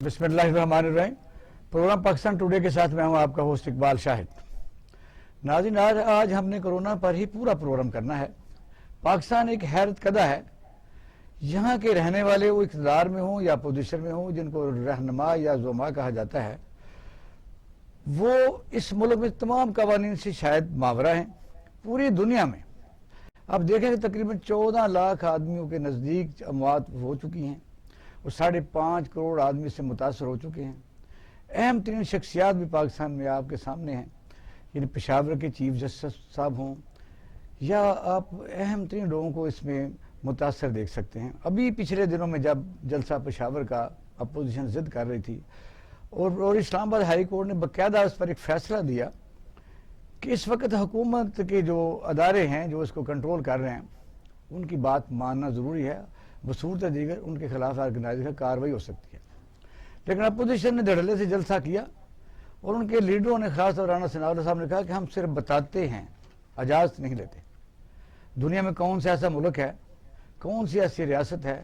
بسم اللہ الرحمن الرحیم۔ پروگرام پاکستان ٹوڈے کے ساتھ میں ہوں آپ کا ہوسٹ اقبال شاہد۔ ناظرین، آج ہم نے کورونا پر ہی پورا پروگرام کرنا ہے۔ پاکستان ایک حیرت کدہ ہے، یہاں کے رہنے والے وہ اقتدار میں ہوں یا اپوزیشن میں ہوں، جن کو رہنما یا زعما کہا جاتا ہے، وہ اس ملک میں تمام قوانین سے شاید ماورا ہیں پوری دنیا میں۔ اب دیکھیں کہ تقریباً 14 لاکھ آدمیوں کے نزدیک اموات ہو چکی ہیں اور 5.5 کروڑ آدمی سے متاثر ہو چکے ہیں۔ اہم ترین شخصیات بھی پاکستان میں آپ کے سامنے ہیں، یعنی پشاور کے چیف جسٹس صاحب ہوں یا آپ اہم ترین لوگوں کو اس میں متاثر دیکھ سکتے ہیں۔ ابھی پچھلے دنوں میں جب جلسہ پشاور کا اپوزیشن ضد کر رہی تھی اور اسلام آباد ہائی کورٹ نے باقاعدہ اس پر ایک فیصلہ دیا کہ اس وقت حکومت کے جو ادارے ہیں جو اس کو کنٹرول کر رہے ہیں ان کی بات ماننا ضروری ہے، بصورت دیگر ان کے خلاف آرگنائزر کارروائی ہو سکتی ہے۔ لیکن اپوزیشن نے دھڑلے سے جلسہ کیا اور ان کے لیڈروں نے، خاص طور رانا ثناءاللہ صاحب نے کہا کہ ہم صرف بتاتے ہیں، اجازت نہیں لیتے۔ دنیا میں کون سا ایسا ملک ہے، کون سی ایسی ریاست ہے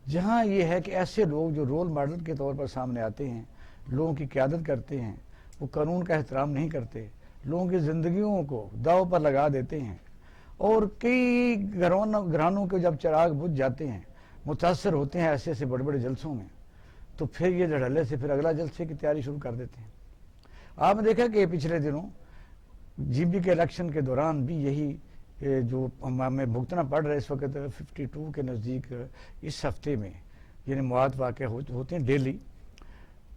جہاں یہ ہے کہ ایسے لوگ جو رول ماڈل کے طور پر سامنے آتے ہیں، لوگوں کی قیادت کرتے ہیں، وہ قانون کا احترام نہیں کرتے، لوگوں کی زندگیوں کو داؤ پر لگا دیتے ہیں اور کئی گھرانوں کے جب چراغ بجھ جاتے ہیں، متاثر ہوتے ہیں ایسے ایسے بڑے بڑے جلسوں میں، تو پھر یہ دھڑلے سے پھر اگلا جلسے کی تیاری شروع کر دیتے ہیں۔ آپ نے دیکھا کہ پچھلے دنوں جی بی کے الیکشن کے دوران بھی یہی جو ہمیں بھگتنا پڑ رہا ہے اس وقت 52 کے نزدیک اس ہفتے میں یعنی مواد واقع ہوتے ہیں ڈیلی،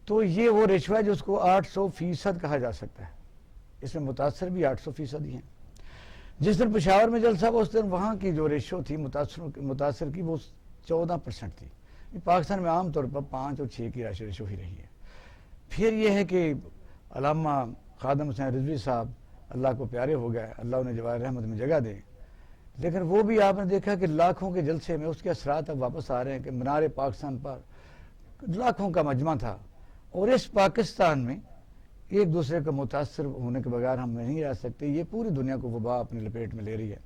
تو یہ وہ ریشو ہے جو اس کو 800% کہا جا سکتا ہے۔ اس میں متاثر بھی 800% ہی ہیں۔ جس دن پشاور میں جلسہ ہوا اس دن وہاں کی جو ریشو تھی متاثر کی وہ 14% تھی۔ پاکستان میں عام طور پر 5 اور 6 کی ریشو ہی رہی ہے۔ پھر یہ ہے کہ علامہ خادم حسین رضوی صاحب اللہ کو پیارے ہو گئے، اللہ انہیں جوار رحمت میں جگہ دے، لیکن وہ بھی آپ نے دیکھا کہ لاکھوں کے جلسے میں اس کے اثرات اب واپس آ رہے ہیں کہ منار پاکستان پر لاکھوں کا مجمع تھا، اور اس پاکستان میں ایک دوسرے کو متاثر ہونے کے بغیر ہم نہیں رہ سکتے۔ یہ پوری دنیا کو وبا اپنی لپیٹ میں لے رہی ہے۔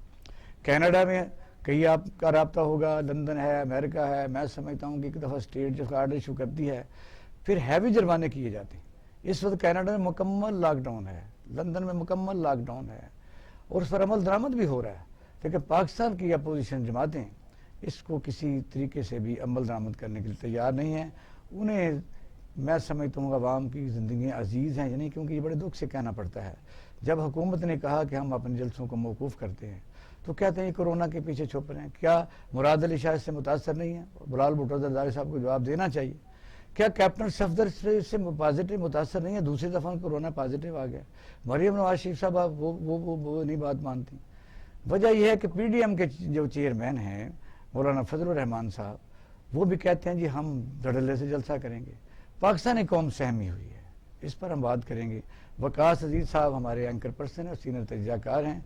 کینیڈا میں کئی آپ کا رابطہ ہوگا، لندن ہے، امریکہ ہے، میں سمجھتا ہوں کہ ایک دفعہ اسٹیٹ جو کارڈ ایشو کرتی ہے پھر ہیوی جرمانے کیے جاتے ہیں۔ اس وقت کینیڈا میں مکمل لاک ڈاؤن ہے، لندن میں مکمل لاک ڈاؤن ہے اور اس پر عمل درآمد بھی ہو رہا ہے، لیکن پاکستان کی اپوزیشن جماعتیں اس کو کسی طریقے سے بھی عمل درآمد کرنے کے لیے تیار نہیں ہیں۔ انہیں میں سمجھتا ہوں عوام کی زندگیاں عزیز ہیں، یعنی کیونکہ یہ بڑے دکھ سے کہنا پڑتا ہے، جب حکومت نے کہا کہ ہم اپنے جلسوں کو موقوف کرتے ہیں تو کہتے ہیں یہ کورونا کے پیچھے چھپ رہے ہیں۔ کیا مراد علی شاہ سے متاثر نہیں ہے؟ بلال بھٹو زرداری صاحب کو جواب دینا چاہیے۔ کیا کیپٹن صفدر سے پازیٹیو متاثر نہیں ہے؟ دوسری دفعہ کورونا پازیٹیو آ گیا۔ مریم نواز شریف صاحب وہ نہیں بات مانتی۔ وجہ یہ ہے کہ پی ڈی ایم کے جو چیئرمین ہیں مولانا فضل الرحمان صاحب، وہ بھی کہتے ہیں جی ہم دھڑلے سے جلسہ کریں گے۔ پاکستانی قوم سہمی ہوئی ہے، اس پر ہم بات کریں گے۔ وقاص عزیز صاحب ہمارے اینکر پرسن اور سینئر تجزیہ کار ہیں،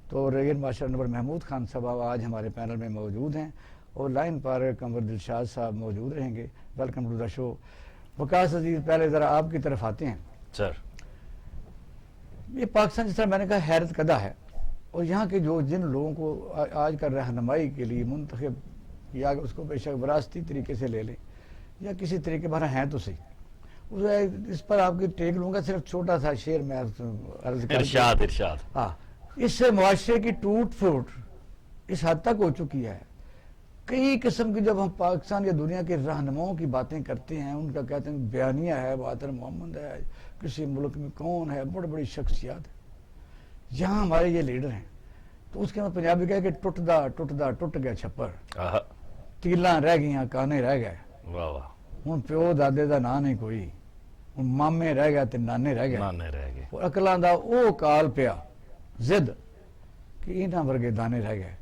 تو ریئر مارشل نور محمود خان صاحب آج ہمارے پینل میں موجود ہیں اور لائن پر قمر دلشاد صاحب موجود رہیں گے۔ ویلکم ٹو دا شو۔ وقاص عزیز، پہلے ذرا آپ کی طرف آتے ہیں۔ سر، یہ پاکستان جس طرح میں نے کہا حیرت کدہ ہے، اور یہاں کے جن لوگوں کو آج کل رہنمائی کے لیے منتخب یا اس کو بے شک وراثتی طریقے سے لے لیں یا کسی طریقے پر ہیں تو صحیح، اس پر آپ کی ٹیک لوں گا۔ صرف چھوٹا سا شعر میں عرض کر ارشاد ہاں، اس سے معاشرے کی ٹوٹ پھوٹ اس حد تک ہو چکی ہے۔ کئی قسم کی جب ہم پاکستان یا دنیا کے رہنماؤں کی باتیں کرتے ہیں، ان کا کہتے ہیں بیانیہ ہے، بہادر محمد ہے، کسی ملک میں کون ہے، بڑی بڑی شخصیات ہے، جہاں ہمارے یہ لیڈر ہیں تو اس کے میں پنجابی کہے کہ ٹوٹ گیا چھپر، تیلاں رہ گئیاں کانے رہ گئے، واہ واہ، ہوں پیو دادے دا نا نہیں کوئی، ہوں مامے رہ گئے تے نانے رہ گئے، اور اکلاں دا او کال پیا زد کہ انہاں ورگے دانے رہ گئے۔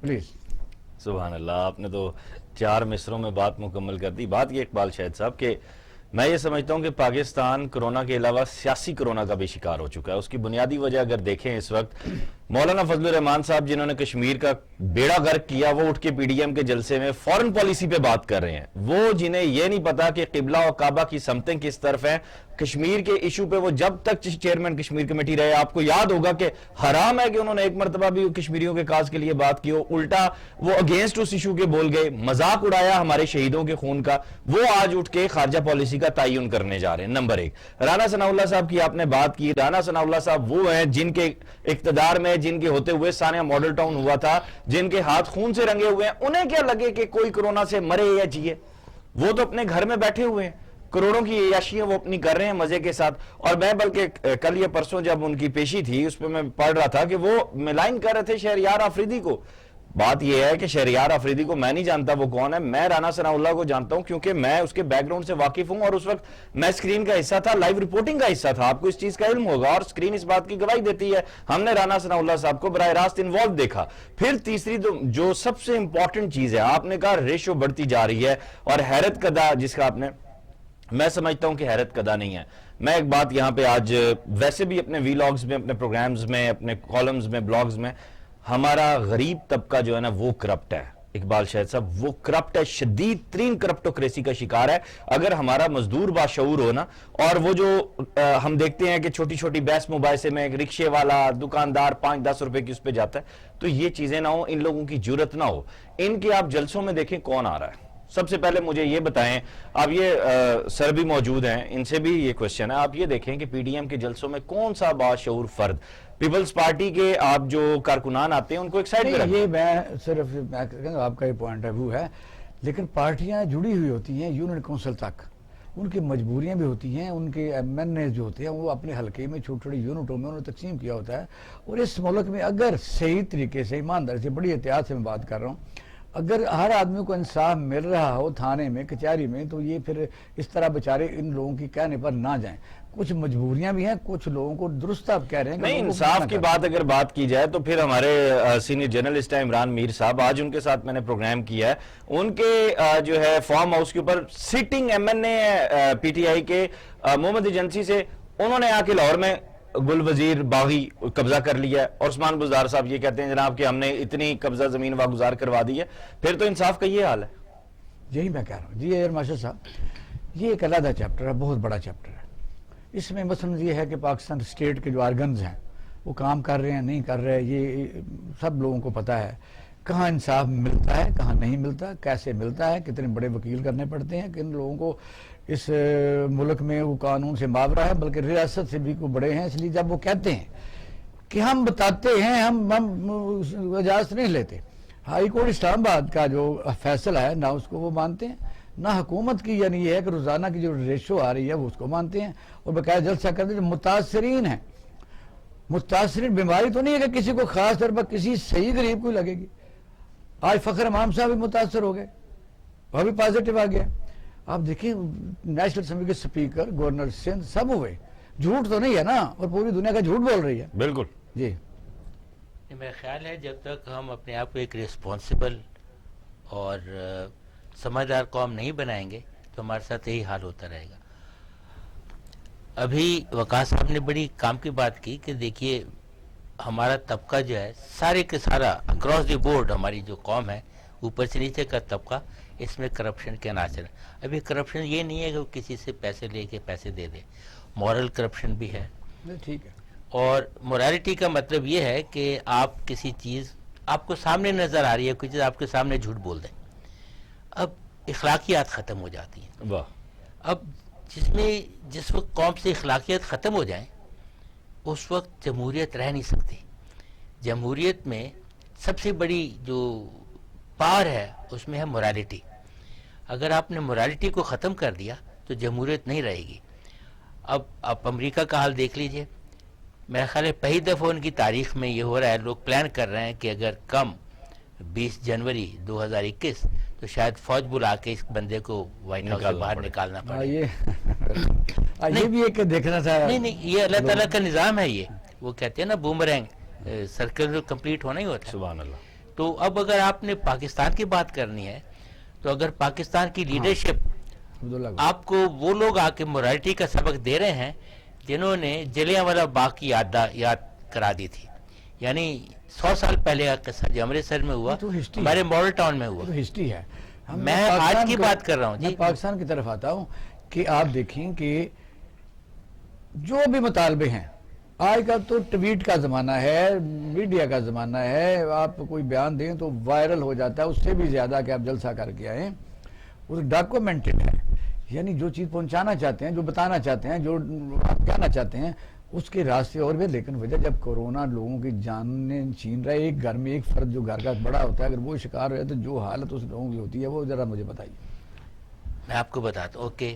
پلیز۔ سبحان اللہ، آپ نے تو 4 مصروں میں بات مکمل کر دی۔ بات یہ اقبال شاہد صاحب کہ میں یہ سمجھتا ہوں کہ پاکستان کرونا کے علاوہ سیاسی کرونا کا بھی شکار ہو چکا ہے۔ اس کی بنیادی وجہ اگر دیکھیں اس وقت مولانا فضل الرحمان صاحب جنہوں نے کشمیر کا بیڑا غرق کیا، وہ اٹھ کے پی ڈی ایم کے جلسے میں فورن پالیسی پہ بات کر رہے ہیں. وہ جنہیں یہ نہیں پتا کہ قبلہ و کعبہ کی سمتیں کس طرف ہیں، کشمیر کے ایشو پہ وہ جب تک چیئرمین کشمیر کمیٹی رہے، آپ کو یاد ہوگا کہ حرام ہے کہ انہوں نے ایک مرتبہ بھی کشمیریوں کے کاز کے لیے بات کی ہو، الٹا وہ اگینسٹ اس ایشو کے بول گئے، مذاق اڑایا ہمارے شہیدوں کے خون کا. وہ آج اٹھ کے خارجہ پالیسی کا تعین کرنے جا رہے ہیں. نمبر ایک، رانا ثناء اللہ صاحب کی آپ نے بات کی. رانا ثناء اللہ صاحب وہ ہیں جن کے اقتدار میں، جن کے ہوتے ہوئے سانیہ ماڈل ٹاؤن ہوا تھا، جن کے ہاتھ خون سے رنگے ہوئے ہیں. انہیں کیا لگے کہ کوئی کرونا سے مرے یا جیے؟ وہ تو اپنے گھر میں بیٹھے ہوئے ہیں، کروڑوں کی عیاشیاں وہ اپنی کر رہے ہیں مزے کے ساتھ. اور میں بلکہ کل یا پرسوں جب ان کی پیشی تھی اس پہ میں پڑھ رہا تھا کہ وہ ملائن کر رہے تھے شہریار آفریدی کو. بات یہ ہے کہ شہریار آفریدی کو میں نہیں جانتا وہ کون ہے، میں رانا ثناء اللہ کو جانتا ہوں کیونکہ میں اس کے بیک گراؤنڈ سے واقف ہوں، اور اس وقت میں اسکرین کا حصہ تھا، لائیو رپورٹنگ کا حصہ تھا. آپ کو اس چیز کا علم ہوگا اور اسکرین اس بات کی گواہی دیتی ہے. ہم نے رانا ثناء اللہ صاحب کو براہ راست انوالو دیکھا. پھر تیسری جو سب سے امپورٹنٹ چیز ہے، آپ نے کہا ریشو بڑھتی جا رہی ہے، اور حیرت کدا جس کا آپ نے، میں سمجھتا ہوں کہ حیرت کدا نہیں ہے. میں ایک بات یہاں پہ آج ویسے بھی اپنے ویلاگز میں، اپنے پروگرامز میں، اپنے کالمز میں، بلاگز میں، ہمارا غریب طبقہ جو ہے نا وہ کرپٹ ہے. اقبال شاہد صاحب وہ کرپٹ ہے، شدید ترین کرپٹوکریسی کا شکار ہے. اگر ہمارا مزدور باشعور ہو نا، اور وہ جو ہم دیکھتے ہیں کہ چھوٹی چھوٹی بحث مباحثے میں ایک رکشے والا دکاندار 5-10 روپے کی اس پہ جاتا ہے، تو یہ چیزیں نہ ہوں، ان لوگوں کی جرت نہ ہو. ان کے آپ جلسوں میں دیکھیں کون آ رہا ہے. سب سے پہلے مجھے یہ بتائیں، آپ یہ سر بھی موجود ہیں، ان سے بھی یہ کوشچن ہے، آپ یہ دیکھیں کہ پی ڈی ایم کے جلسوں میں کون سا باشعور فرد پیپلز پارٹی کے آپ جو کارکنان آتے ہیں ان کو ایک سائڈ پہ رکھیں. یہ میں صرف آپ کا یہ پوائنٹ آف ویو ہے، لیکن پارٹیاں جڑی ہوئی ہوتی ہیں یونین کونسل تک، ان کی مجبوریاں بھی ہوتی ہیں. ان کے ایم این اے جو ہوتے ہیں وہ اپنے حلقے میں چھوٹی چھوٹی یونٹوں میں انہوں نے تقسیم کیا ہوتا ہے. اور اس ملک میں اگر صحیح طریقے سے، ایمانداری سے، بڑی احتیاط سے میں بات کر رہا ہوں، اگر ہر آدمی کو انصاف مل رہا ہو تھانے میں، کچہری میں، تو یہ پھر اس طرح بیچارے ان لوگوں کی کہنے پر نہ جائیں. کچھ مجبوریاں بھی ہیں، کچھ لوگوں کو درست آپ کہہ رہے ہیں. نہیں، انصاف کی بات اگر بات کی جائے تو پھر ہمارے سینئر جرنلسٹ ہیں عمران میر صاحب، آج ان کے ساتھ میں نے پروگرام کیا ہے، ان کے جو ہے فارم ہاؤس کے اوپر sitting M N A P T I کے محمد ایجنسی سے انہوں نے آ کے لاہور میں گل وزیر باغی قبضہ کر لیا ہے، اور عثمان بزدار صاحب یہ کہتے ہیں جناب کہ ہم نے اتنی قبضہ زمین واگزار کروا دی ہے. پھر تو انصاف کا یہ حال ہے. یہی میں کہہ رہا ہوں. جی ایئر مارشل صاحب، یہ ایک علیحدہ چیپٹر ہے، بہت بڑا چیپٹر ہے. اس میں مثلا یہ ہے کہ پاکستان اسٹیٹ کے جو آرگنز ہیں وہ کام کر رہے ہیں نہیں کر رہے، یہ سب لوگوں کو پتہ ہے. کہاں انصاف ملتا ہے، کہاں نہیں ملتا، کیسے ملتا ہے، کتنے بڑے وکیل کرنے پڑتے ہیں. کن لوگوں کو اس ملک میں وہ قانون سے ماورا ہے، بلکہ ریاست سے بھی کو بڑے ہیں. اس لیے جب وہ کہتے ہیں کہ ہم بتاتے ہیں، ہم اجازت نہیں لیتے. ہائی کورٹ اسلام آباد کا جو فیصلہ ہے نہ اس کو وہ مانتے ہیں، نہ حکومت کی، یعنی یہ ہے کہ روزانہ کی جو ریشو آ رہی ہے وہ اس کو مانتے ہیں، اور باقاعدہ جلسہ کرتے ہیں. جو متاثرین ہیں، متاثرین بیماری تو نہیں ہے کہ کسی کو خاص طور پر کسی صحیح غریب کو لگے گی. آج فخر امام صاحب بھی متاثر ہو گئے، وہ بھی پازیٹیو آ گیا. آپ دیکھیں نیشنل اسمبلی کے سپیکر، گورنر سندھ سب ہوئے. جھوٹ تو نہیں ہے نا، اور پوری دنیا کا جھوٹ بول رہی ہے. بالکل جی میرا خیال ہے جب تک ہم اپنے آپ کو ایک ریسپانسبل اور سمجھدار قوم نہیں بنائیں گے تو ہمارے ساتھ یہی حال ہوتا رہے گا. ابھی وقاص صاحب نے بڑی کام کی بات کی کہ دیکھیے ہمارا طبقہ جو ہے سارے کے سارا اکراس دی بورڈ، ہماری جو قوم ہے اوپر سے نیچے کا طبقہ، اس میں کرپشن کے عناصر ہیں. ابھی کرپشن یہ نہیں ہے کہ وہ کسی سے پیسے لے کے پیسے دے دے، مورل کرپشن بھی ہے. ٹھیک ہے. اور مورالٹی کا مطلب یہ ہے کہ آپ کسی چیز آپ کو سامنے نظر آ رہی ہے، کوئی چیز آپ کے سامنے جھوٹ بول دیں. اب اخلاقیات ختم ہو جاتی ہیں. واہ. اب جس وقت قوم سے اخلاقیات ختم ہو جائیں اس وقت جمہوریت رہ نہیں سکتی. جمہوریت میں سب سے بڑی جو پار ہے اس میں ہے مورالٹی. اگر آپ نے مورالٹی کو ختم کر دیا تو جمہوریت نہیں رہے گی. اب آپ امریکہ کا حال دیکھ لیجئے. میرا خیال ہے پہلی دفعہ ان کی تاریخ میں یہ ہو رہا ہے، لوگ پلان کر رہے ہیں کہ اگر کم 20 جنوری 2021 تو شاید فوج بلا کے اس بندے کو وائٹ ہاؤس سے باہر نکالنا پڑے. یہ بھی ایک دیکھنا تھا. نہیں، یہ اللہ تعالیٰ کا نظام ہے. یہ وہ کہتے ہیں نا بومرینگ سرکل کمپلیٹ ہونا ہی ہوتا ہے. سبحان اللہ. تو اب اگر آپ نے پاکستان کی بات کرنی ہے تو اگر پاکستان کی لیڈرشپ آپ کو وہ لوگ آ کے مورالٹی کا سبق دے رہے ہیں جنہوں نے جلیاں والا باغ کی یاد کرا دی تھی، یعنی 100 سال پہلے کا قصہ جو امرتسر میں ہوا، تو history ہمارے ماڈل ٹاؤن میں ہوا. تو ہسٹری ہے. میں آج کی بات کر رہا ہوں. میں پاکستان کی طرف آتا ہوں کہ آپ دیکھیں کہ جو بھی مطالبے ہیں، آج کل تو ٹویٹ کا زمانہ ہے، میڈیا کا زمانہ ہے، آپ کوئی بیان دیں تو وائرل ہو جاتا ہے، اس سے بھی زیادہ کہ آپ جلسہ کر کے آئیں. وہ ڈاکومنٹڈ ہے، یعنی جو چیز پہنچانا چاہتے ہیں، جو بتانا چاہتے ہیں، جو آپ کہنا چاہتے ہیں، اس کے راستے اور بھی. لیکن وجہ جب کورونا لوگوں کی جانیں چھین رہا ہے، ایک گھر میں ایک فرد جو گھر کا بڑا ہوتا ہے، اگر وہ شکار ہو جائے تو جو حالت اس لوگوں کی ہوتی ہے وہ ذرا مجھے بتائیے. میں آپ کو بتاتا ہوں کہ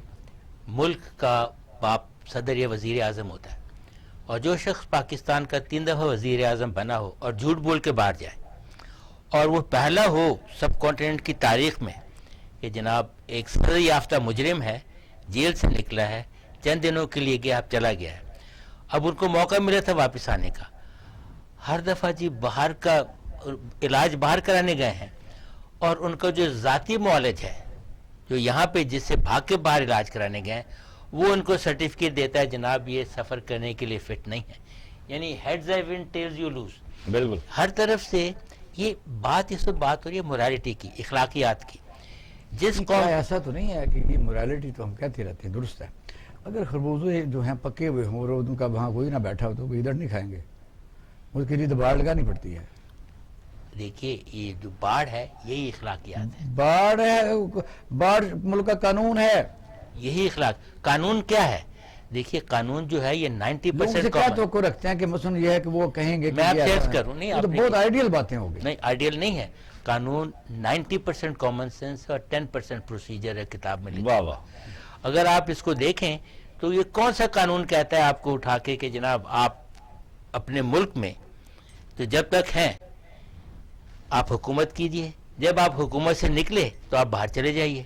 ملک کا باپ صدر یا وزیر اعظم ہوتا ہے، اور جو شخص پاکستان کا 3 دفعہ وزیر اعظم بنا ہو اور جھوٹ بول کے باہر جائے، اور وہ پہلا ہو سب کانٹیننٹ کی تاریخ میں کہ جناب ایک سزا یافتہ مجرم ہے، جیل سے نکلا ہے، چند دنوں کے لیے گیا، اب چلا گیا ہے. اب ان کو موقع ملا تھا واپس آنے کا. ہر دفعہ جی باہر کا علاج باہر کرانے گئے ہیں، اور ان کا جو ذاتی معالج ہے جو یہاں پہ جس سے بھاگ کے باہر علاج کرانے گئے ہیں، وہ ان کو سرٹیفکیٹ دیتا ہے جناب یہ سفر کرنے کے لیے فٹ نہیں ہے. یعنی heads I one tells you lose. بالکل. ہر طرف سے یہ بات، اس وقت بات ہو رہی ہے مورالیٹی کی، اخلاقیات کی. جس کیا قوم ایسا تو نہیں ہے کہ یہ موریلٹی تو ہم کہتے رہتے ہیں، درست ہے. اگر خربوزے جو ہیں پکے ہوئے ہوں اور ان کا وہاں کوئی نہ بیٹھا ہو تو وہ ادھر نہیں کھائیں گے، اس کے لیے تو باڑ لگانی پڑتی ہے. دیکھیے یہ جو باڑ ہے یہی اخلاقیات ہے. باڑ ہے، باڑ ملک کا قانون ہے. یہی اخلاق. قانون کیا ہے؟ دیکھیے قانون جو ہے یہ لوگ سے 90% کیا کامن. توقع رکھتے ہیں کہ مثلا یہ ہے کہ وہ کہیں گے کہ میں آپ یہ سے ایسا عرض ہے. کروں، نہیں یہ تو آپ نے بہت آئیڈیل باتیں ہو گئی. نہیں، آئیڈیل نہیں ہے. قانون 90% کامن سینس اور 10% پروسیجر ہے کتاب میں لکھا. واہ واہ. اگر آپ اس کو دیکھیں تو یہ کون سا قانون کہتا ہے آپ کو اٹھا کے کہ جناب آپ اپنے ملک میں تو جب تک ہیں آپ حکومت کیجئے، جب آپ حکومت سے نکلے تو آپ باہر چلے جائیے.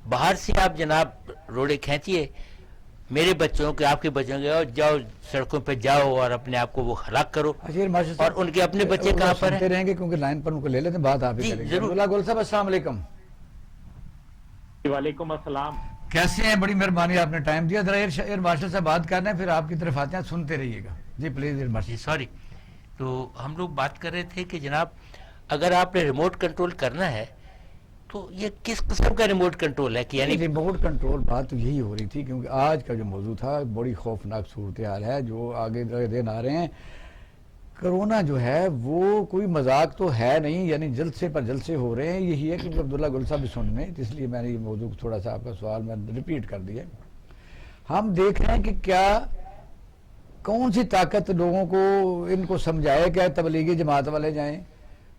باہر سے آپ جناب روڑے کھینچیے میرے بچوں کے، آپ کے بچوں کے، اور جاؤ سڑکوں پہ جاؤ اور اپنے آپ کو وہ ہلاک کرو. اجیر ماشاء اور ان کے اپنے بچے کہاں پر ہیں؟ سنتے رہیں گے کیونکہ لائن پر ان کو لے لیتے ہیں، بات آپ ہی جی، کریں گے. ضرور. عبداللہ گل صاحب السلام علیکم. وعلیکم السلام. کیسے ہیں؟ بڑی مہربانی آپ نے ٹائم دیا. ذرا ایئر مارشل صاحب بات کر رہے ہیں، پھر آپ کی طرف آتے ہیں، سنتے رہیے گا. جی پلیز ایئر مارشل. جی سوری. تو ہم لوگ بات کر رہے تھے کہ جناب اگر آپ نے ریموٹ کنٹرول کرنا ہے تو یہ کس قسم کا ریموٹ کنٹرول ہے کہ یعنی ریموٹ کنٹرول بات تو یہی ہو رہی تھی کیونکہ آج کا جو موضوع تھا بڑی خوفناک صورتحال ہے جو آگے دن آ رہے ہیں. کرونا جو ہے وہ کوئی مذاق تو ہے نہیں، یعنی جلسے پر جلسے ہو رہے ہیں. یہی ہے کہ عبداللہ گل صاحب بھی سن میں، اس لیے میں نے یہ موضوع تھوڑا سا آپ کا سوال میں ریپیٹ کر دیا. ہم دیکھ رہے ہیں کہ کیا کون سی طاقت لوگوں کو ان کو سمجھائے، کیا تبلیغی جماعت والے جائیں،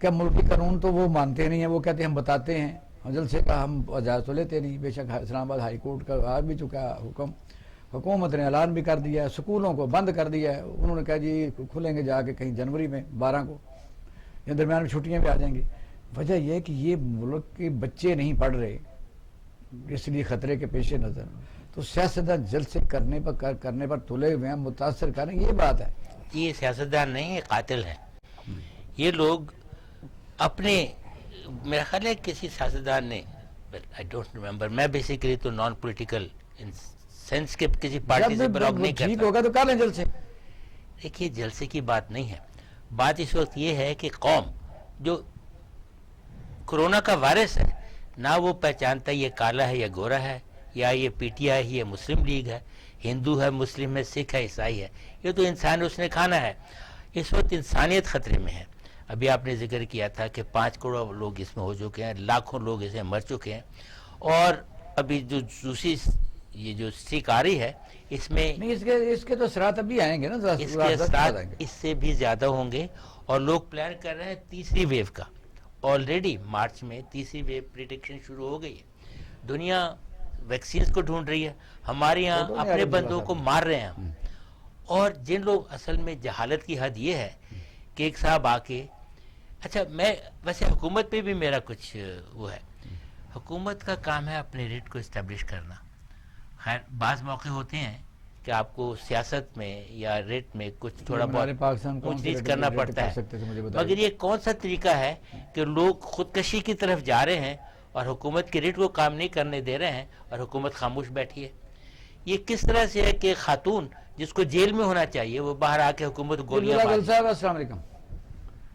کیا ملکی قانون تو وہ مانتے نہیں ہیں، وہ کہتے ہیں ہم بتاتے ہیں، جلسے کا ہم اجازت تو لیتے نہیں. بے شک اسلام آباد ہائی کورٹ کا آ بھی چکا حکم، حکومت نے اعلان بھی کر دیا ہے، سکولوں کو بند کر دیا ہے. انہوں نے کہا جی کھلیں گے جا کے کہیں جنوری میں 12 کو، یا درمیان میں چھٹیاں بھی آ جائیں گی. وجہ یہ ہے کہ یہ ملک کے بچے نہیں پڑھ رہے، اس لیے خطرے کے پیش نظر تو سیاستدان جلسے کرنے پر تلے ہوئے ہیں، متاثر کریں. یہ بات ہے. یہ سیاستدان نہیں، یہ قاتل ہیں. یہ لوگ اپنے، میرا خیال ہے کسی سیاستدان نے، آئی ڈونٹ ریمبر، میں بیسیکلی تو نان پولیٹیکل سینس کے کسی پارٹی سے بلاگ نہیں ٹھیک کرتا. ہوگا تو کر لیں جلسے. دیکھیے جلسے کی بات نہیں ہے. بات اس وقت یہ ہے کہ قوم جو کرونا کا وائرس ہے نہ وہ پہچانتا یہ کالا ہے یا گورا ہے، یا یہ پی ٹی آئی ہے یا مسلم لیگ ہے، ہندو ہے، مسلم ہے، سکھ ہے، عیسائی ہے. یہ تو انسان اس نے کھانا ہے. اس وقت انسانیت خطرے میں ہے. ابھی آپ نے ذکر کیا تھا کہ 5 کروڑ لوگ اس میں ہو چکے ہیں، لاکھوں لوگ اس میں مر چکے ہیں، اور ابھی جو دوسری یہ جو سٹرک آ رہی ہے اس میں نہیں اس کے تو اثرات ابھی آئیں گے نا، اس کے اثرات اس سے بھی زیادہ ہوں گے. اور لوگ پلان کر رہے ہیں تیسری ویو کا. آلریڈی مارچ میں تیسری ویو پریڈکشن شروع ہو گئی ہے. دنیا ویکسینز کو ڈھونڈ رہی ہے، ہمارے یہاں اپنے بندوں کو مار رہے ہیں. اور جن لوگ اصل میں جہالت کی حد یہ ہے کہ ایک صاحب آ کے، اچھا میں ویسے حکومت پہ بھی میرا کچھ وہ ہے، حکومت کا کام ہے اپنے ریٹ کو اسٹیبلش کرنا. خیر بعض موقع ہوتے ہیں کہ آپ کو سیاست میں یا ریٹ میں کچھ تھوڑا بہت اونچ نیچ کرنا پڑتا ہے، مگر یہ کون سا طریقہ ہے کہ لوگ خودکشی کی طرف جا رہے ہیں اور حکومت کے ریٹ کو کام نہیں کرنے دے رہے ہیں اور حکومت خاموش بیٹھی ہے. یہ کس طرح سے ہے کہ خاتون جس کو جیل میں ہونا چاہیے وہ باہر آ کے حکومت گولیاں السلام علیکم.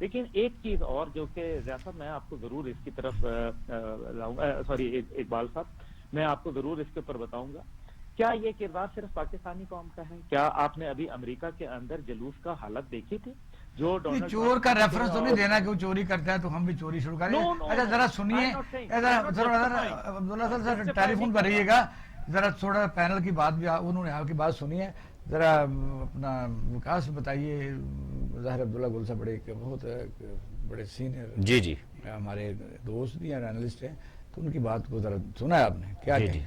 لیکن ایک چیز اور جو کہ ریاست میں آپ کو ضرور اس کی طرف لاؤں گا، سوری اقبال صاحب میں آپ کو ضرور اس کے اوپر بتاؤں گا، کیا یہ کردار صرف پاکستانی قوم کا ہے؟ کیا آپ نے ابھی امریکہ کے اندر جلوس کا حالت دیکھی تھی؟ جو ڈونلڈ چور کا ریفرنس تو نہیں دینا کہ وہ چوری کرتا ہے تو ہم بھی چوری شروع کریں. اچھا ذرا سنیے, عبداللہ صاحب ٹیلی فون پر رہیے گا, ذرا تھوڑا پینل کی بات بھی انہوں نے آپ کی بات سنی ہے, ذرا اپنا وکاس بتائیے. ظاہر عبداللہ گل صاحب بڑے بہت بڑے سینئر جی جی ہمارے دوست بھی ہیں, انالسٹ ہیں, تو ان کی بات کو ذرا سنا ہے آپ نے, کیا جی.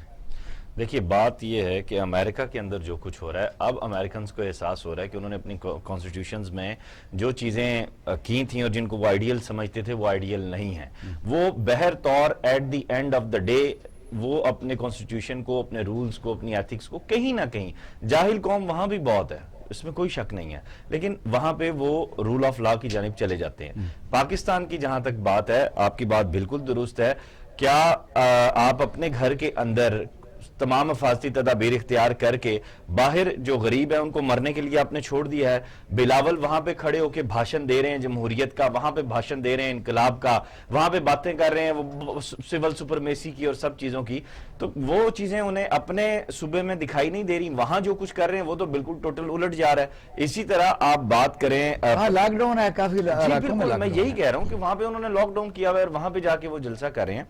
دیکھیے بات یہ ہے کہ امریکہ کے اندر جو کچھ ہو رہا ہے, اب امریکنز کو احساس ہو رہا ہے کہ انہوں نے اپنی کانسٹیٹیوشنز میں جو چیزیں کی تھیں اور جن کو وہ آئیڈیل سمجھتے تھے وہ آئیڈیل نہیں ہیں. وہ بہر طور at the end of the day وہ اپنے کانسٹیٹیوشن کو, اپنے رولز کو, اپنی ایتھکس کو کہیں نہ کہیں, جاہل قوم وہاں بھی بہت ہے, اس میں کوئی شک نہیں ہے, لیکن وہاں پہ وہ رول آف لا کی جانب چلے جاتے ہیں. پاکستان کی جہاں تک بات ہے, آپ کی بات بالکل درست ہے. کیا آپ اپنے گھر کے اندر تمام حفاظتی تدابیر اختیار کر کے باہر جو غریب ہیں ان کو مرنے کے لیے آپ نے چھوڑ دیا ہے؟ بلاول وہاں پہ کھڑے ہو کے بھاشن دے رہے ہیں جمہوریت کا, وہاں پہ بھاشن دے رہے ہیں انقلاب کا, وہاں پہ باتیں کر رہے ہیں وہ سول سپرمیسی کی اور سب چیزوں کی, تو وہ چیزیں انہیں اپنے صوبے میں دکھائی نہیں دے رہی. وہاں جو کچھ کر رہے ہیں وہ تو بالکل ٹوٹل الٹ جا رہا ہے. اسی طرح آپ بات کریں, لاک ڈاؤن ہے کافی بالکل میں یہی کہہ رہا ہوں کہ وہاں پہ انہوں نے لاک ڈاؤن کیا ہوا ہے اور وہاں پہ جا کے وہ جلسہ کر رہے ہیں.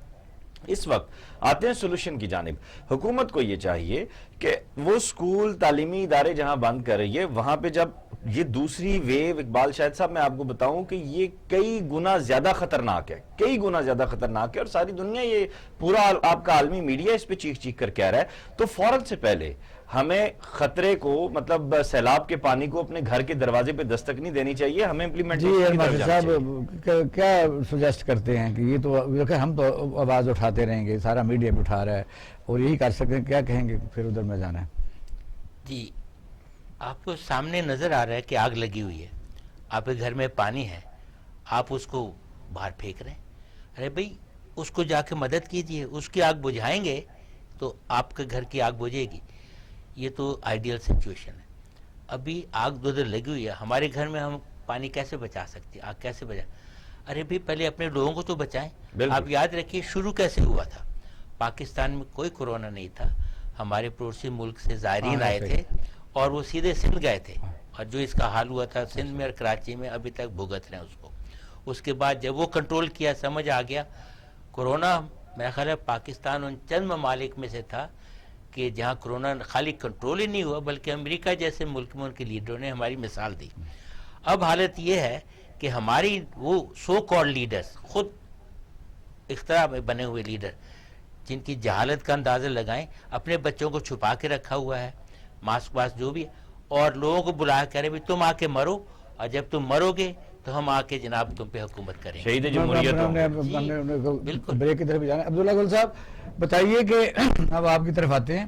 اس وقت آتے ہیں سولوشن کی جانب. حکومت کو یہ چاہیے کہ وہ سکول تعلیمی ادارے جہاں بند کر رہی ہے وہاں پہ جب یہ دوسری ویو, اقبال شاہد صاحب میں آپ کو بتاؤں کہ یہ کئی گنا زیادہ خطرناک ہے, کئی گنا زیادہ خطرناک ہے, اور ساری دنیا, یہ پورا آپ کا عالمی میڈیا اس پہ چیخ چیخ کر کہہ رہا ہے. تو فوراً سے پہلے ہمیں خطرے کو, مطلب سیلاب کے پانی کو اپنے گھر کے دروازے پہ دستک نہیں دینی چاہیے, ہمیں جی صاحب کیا سجیسٹ کرتے ہیں کہ یہ تو ہم تو آواز اٹھاتے رہیں گے, سارا میڈیا بھی اٹھا رہا ہے اور یہی کر سکتے ہیں, کیا کہیں گے پھر ادھر میں جانا ہے؟ جی آپ کو سامنے نظر آ رہا ہے کہ آگ لگی ہوئی ہے, آپ کے گھر میں پانی ہے, آپ اس کو باہر پھینک رہے ہیں. ارے بھائی اس کو جا کے مدد کیجئے, اس کی آگ بجھائیں گے تو آپ کے گھر کی آگ بجھے گی. یہ تو آئیڈیل سچویشن ہے. ابھی آگ ادھر لگی ہوئی ہے, ہمارے گھر میں ہم پانی کیسے بچا سکتے ہیں, آگ کیسے بچائیں؟ ارے بھائی پہلے اپنے لوگوں کو تو بچائیں. آپ یاد رکھیے شروع کیسے ہوا تھا. پاکستان میں کوئی کورونا نہیں تھا, ہمارے پڑوسی ملک سے زائرین آئے تھے اور وہ سیدھے سندھ گئے تھے, اور جو اس کا حال ہوا تھا سندھ میں اور کراچی میں ابھی تک بھگت رہے ہیں اس کو. اس کے بعد جب وہ کنٹرول کیا, سمجھ آ گیا کورونا, میرا خیال ہے پاکستان ان چند ممالک میں سے تھا کہ جہاں کورونا خالی کنٹرول ہی نہیں ہوا بلکہ امریکہ جیسے ملک میں ان کے لیڈروں نے ہماری مثال دی. اب حالت یہ ہے کہ ہماری وہ سو کالڈ لیڈرز, خود اختراع میں بنے ہوئے لیڈر, جن کی جہالت کا اندازہ لگائیں, اپنے بچوں کو چھپا کے رکھا ہوا ہے, ماسک واسک جو بھی ہے, اور لوگوں کو بلا کر رہے بھی تم آ کے مرو, اور جب تم مرو گے تو ہم آ کے جناب تم پہ حکومت کریں گے. شہید جمہوریت بریک کی طرف جانا. عبداللہ گل صاحب بتائیے کہ اب آپ کی طرف آتے ہیں.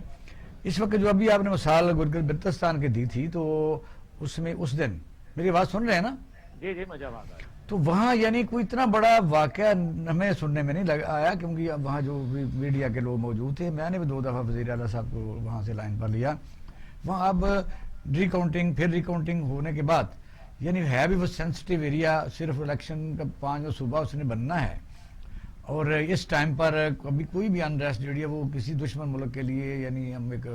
اس وقت جو ابھی آپ نے مثال گلگت بلتستان کی دی تھی, تو اس میں اس دن میری آواز سن رہے ہیں نا؟ جی جی مزہ آ گیا. تو وہاں یعنی کوئی اتنا بڑا واقعہ ہمیں سننے میں نہیں آیا, کیونکہ اب وہاں جو میڈیا کے لوگ موجود تھے, میں نے بھی 2 دفعہ وزیر اعلیٰ صاحب کو وہاں سے لائن پر لیا. وہاں اب ریکاؤنٹنگ, پھر ریکاؤنٹنگ ہونے کے بعد یعنی ہے بھی وہ سینسٹیو ایریا, صرف الیکشن کا 5 صوبہ اس نے بننا ہے, اور اس ٹائم پر کبھی کوئی بھی انریسٹ جو ہے وہ کسی دشمن ملک کے لیے, یعنی ہم ایک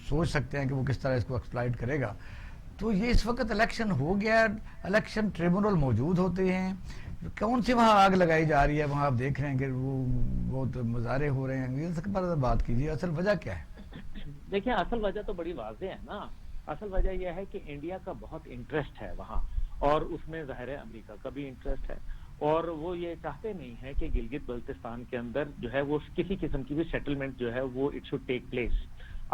سوچ سکتے ہیں کہ وہ کس طرح اس کو ایکسپلائٹ کرے گا. تو یہ اس وقت الیکشن ہو گیا, الیکشن ٹریبونل موجود ہوتے ہیں, کون سی وہاں آگ لگائی جا رہی ہے, وہاں آپ دیکھ رہے ہیں کہ وہ بہت مظاہرے ہو رہے ہیں, اس پر بات کیجیے, اصل وجہ کیا ہے؟ دیکھیں اصل وجہ تو بڑی واضح ہے نا. اصل وجہ یہ ہے کہ انڈیا کا بہت انٹرسٹ ہے وہاں, اور اس میں ظاہر ہے امریکہ کا بھی انٹرسٹ ہے, اور وہ یہ چاہتے نہیں ہے کہ گلگت بلتستان کے اندر جو ہے وہ کسی قسم کی بھی سیٹلمنٹ جو ہے وہ اٹ شوڈ ٹیک پلیس.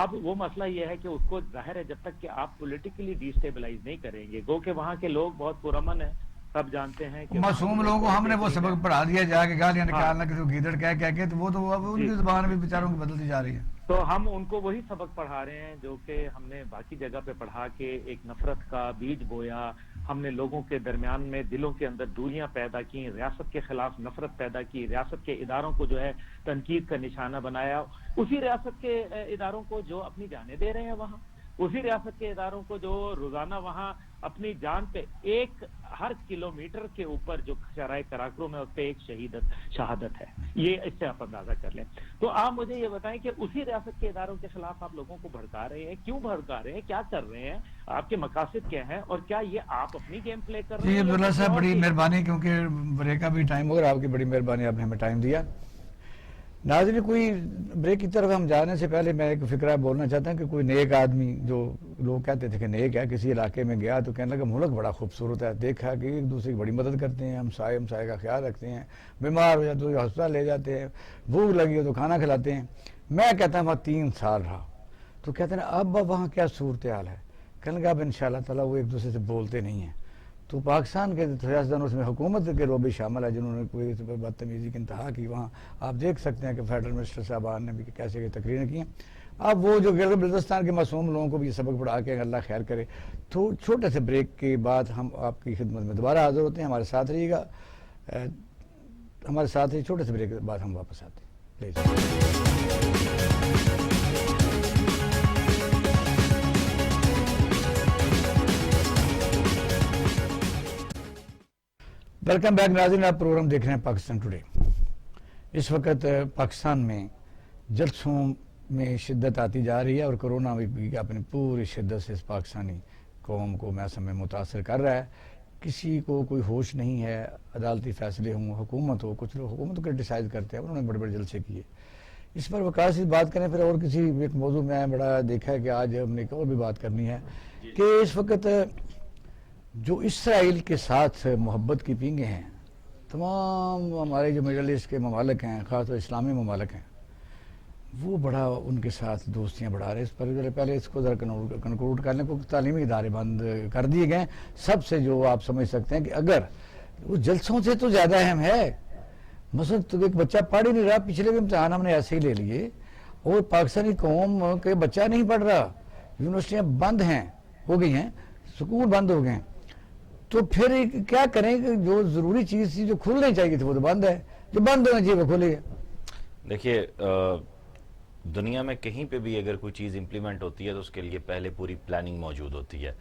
اب وہ مسئلہ یہ ہے کہ اس کو ظاہر ہے جب تک کہ آپ پولیٹیکلی ڈیسٹیبلائز نہیں کریں گے, گو کہ وہاں کے لوگ بہت پرامن ہیں, سب جانتے ہیں کہ معصوم لوگوں کو ہم نے وہ سبق پڑھا دیا جا کے گالیاں نکالنا, کسی کو گیدڑ کہہ کے, تو وہ تو اب ان کی زبان بھی بیچاروں کی بدلتی جا رہی ہے. تو ہم ان کو وہی سبق پڑھا رہے ہیں جو کہ ہم نے باقی جگہ پہ پڑھا کے ایک نفرت کا بیج بویا, ہم نے لوگوں کے درمیان میں دلوں کے اندر دوریاں پیدا کی, ریاست کے خلاف نفرت پیدا کی, ریاست کے اداروں کو جو ہے تنقید کا نشانہ بنایا, اسی ریاست کے اداروں کو جو اپنی جانیں دے رہے ہیں وہاں. اسی ریاست کے اداروں کو جو روزانہ وہاں اپنی جان پہ ہر کلومیٹر کے اوپر جو شرائع کراکرو میں اس پہ ایک شہادت ہے، یہ اس سے آپ اندازہ کر لیں. تو آپ مجھے یہ بتائیں کہ اسی ریاست کے اداروں کے خلاف آپ لوگوں کو بھڑکا رہے ہیں، کیوں بھڑکا رہے ہیں، کیا کر رہے ہیں، آپ کے مقاصد کیا ہیں، اور کیا یہ آپ اپنی گیم پلے کر رہے جی ہیں؟ عبداللہ صاحب بڑی مہربانی، کیونکہ بریک کا بھی ٹائم ہو رہا ہے، آپ کی بڑی مہربانی، آپ نے ہمیں ٹائم دیا. ناظرین، کوئی بریک کی طرف ہم جانے سے پہلے میں ایک فکرہ بولنا چاہتا ہوں کہ کوئی نیک آدمی، جو لوگ کہتے تھے کہ نیک ہے، کسی علاقے میں گیا تو کہنے لگا ملک بڑا خوبصورت ہے، دیکھا کہ ایک دوسرے کی بڑی مدد کرتے ہیں، ہمسائے کا خیال رکھتے ہیں، بیمار ہو جائے تو ہسپتال لے جاتے ہیں، بھوک لگی ہو تو کھانا کھلاتے ہیں. میں کہتا ہوں وہاں 3 سال رہا تو کہتے ہیں اب وہاں کیا صورتحال ہے؟ کہنے لگا اب انشاءاللہ تعالیٰ وہ ایک دوسرے سے بولتے نہیں ہیں. تو پاکستان کے سیاستدانوں میں حکومت کے لوگ بھی شامل ہیں جنہوں نے کوئی بدتمیزی کی انتہا کی. وہاں آپ دیکھ سکتے ہیں کہ فیڈرل منسٹر صاحبان نے بھی کیسے تقریریں کی ہیں. اب وہ جو گلگت بلتستان کے معصوم لوگوں کو بھی سبق پڑھا کے اللہ خیر کرے. تو چھوٹے سے بریک کے بعد ہم آپ کی خدمت میں دوبارہ حاضر ہوتے ہیں. ہمارے ساتھ رہیے گا، ہمارے ساتھ ہی. چھوٹے سے بریک کے بعد ہم واپس آتے ہیں. ویلکم بیک ناظرین، آپ پروگرام دیکھ رہے ہیں پاکستان ٹوڈے. اس وقت پاکستان میں جلسوں میں شدت آتی جا رہی ہے اور کرونا بھی اپنی پوری شدت سے اس پاکستانی قوم کو میں سمجھ متاثر کر رہا ہے. کسی کو کوئی ہوش نہیں ہے. عدالتی فیصلے ہوں، حکومت ہو، کچھ لوگ حکومت کو کرٹیسائز کرتے ہیں، انہوں نے بڑے بڑے جلسے کیے. اس پر وقار سے بات کریں. پھر اور کسی ایک موضوع میں بڑا دیکھا ہے کہ آج ہم نے ایک اور بھی بات کرنی ہے کہ اس وقت جو اسرائیل کے ساتھ محبت کی پینگیں ہیں، تمام ہمارے جو مڈل ایسٹ کے ممالک ہیں، خاص طور اسلامی ممالک ہیں، وہ بڑا ان کے ساتھ دوستیاں بڑھا رہے ہیں. اس پر پہلے اس کو ذرا کنکلوڈ کرنے کو تعلیمی ادارے بند کر دیے گئے. سب سے جو آپ سمجھ سکتے ہیں کہ اگر وہ جلسوں سے تو زیادہ اہم ہے. مثلا تو ایک بچہ پڑھ ہی نہیں رہا، پچھلے بھی امتحان ہم نے ایسے ہی لے لیے، اور پاکستانی قوم کے بچہ نہیں پڑھ رہا، یونیورسٹیاں بند ہیں، ہو گئی ہیں، سکول بند ہو گئے ہیں. تو پھر کیا کریں کہ جو ضروری چیز تھی جو کھلنی چاہیے تھی وہ تو بند ہے، جو بند ہونا چاہیے وہ کھلی ہے. دیکھیے، دنیا میں کہیں پہ بھی اگر کوئی چیز امپلیمنٹ ہوتی ہے تو اس کے لیے پہلے پوری پلاننگ موجود ہوتی ہے.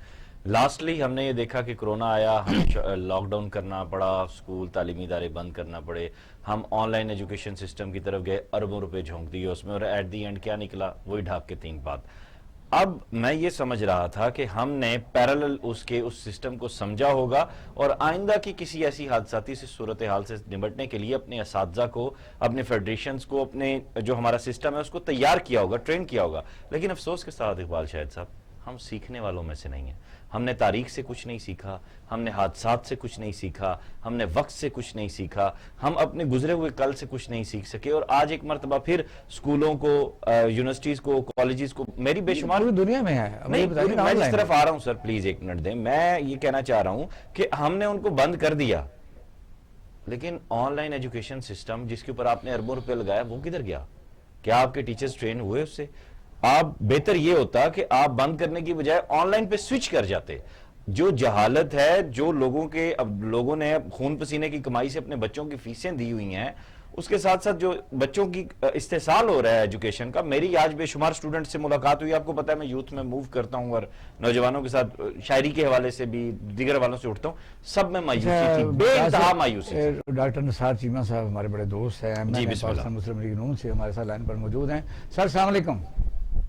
لاسٹلی ہم نے یہ دیکھا کہ کرونا آیا، ہمیں لاک ڈاؤن کرنا پڑا، سکول تعلیمی ادارے بند کرنا پڑے، ہم آن لائن ایجوکیشن سسٹم کی طرف گئے، اربوں روپے جھونک دیے اس میں، اور ایٹ دی اینڈ کیا نکلا؟ وہی ڈھاک کے 3 بات. اب میں یہ سمجھ رہا تھا کہ ہم نے پیرالل اس سسٹم کو سمجھا ہوگا، اور آئندہ کی کسی ایسی حادثاتی سے صورتحال سے نمٹنے کے لیے اپنے اساتذہ کو، اپنے فیڈریشنز کو، اپنے جو ہمارا سسٹم ہے اس کو تیار کیا ہوگا، ٹرین کیا ہوگا. لیکن افسوس کے ساتھ اقبال شاہد صاحب، ہم سیکھنے والوں میں سے نہیں ہیں. ہم نے تاریخ سے کچھ نہیں سیکھا، ہم نے حادثات سے کچھ نہیں سیکھا، ہم نے وقت سے کچھ نہیں سیکھا، ہم اپنے گزرے ہوئے کل سے کچھ نہیں سیکھ سکے. اور آج ایک مرتبہ پھر سکولوں کو، یونیورسٹیز کو، کالجز کو، میری بے شمار پوری دنیا میں ہے. نہیں، میں اس طرف آ رہا ہوں سر، پلیز 1 منٹ دیں. میں یہ کہنا چاہ رہا ہوں کہ ہم نے ان کو بند کر دیا، لیکن آن لائن ایجوکیشن سسٹم جس کے اوپر آپ نے اربوں روپے لگایا وہ کدھر گیا؟ کیا آپ کے ٹیچرز ٹرین ہوئے اس سے؟ آپ بہتر یہ ہوتا کہ آپ بند کرنے کی بجائے آن لائن پہ سوئچ کر جاتے. جو جہالت ہے، جو لوگوں نے خون پسینے کی کمائی سے اپنے بچوں کی فیسیں دی ہوئی ہیں، اس کے ساتھ ساتھ جو بچوں کی استحصال ہو رہا ہے ایجوکیشن کا. میری آج بے شمار سٹوڈنٹ سے ملاقات ہوئی. آپ کو پتا ہے میں یوتھ میں موو کرتا ہوں اور نوجوانوں کے ساتھ شاعری کے حوالے سے بھی دیگر حوالوں سے اٹھتا ہوں. سب میں مایوسی تھی، بے انتہا مایوسی تھی. ڈاکٹر نثار چیمہ صاحب ہمارے بڑے دوست ہیں، پاکستان مسلم لیگ نون سے ہمارے ساتھ لائن پر موجود ہیں. سر السلام علیکم.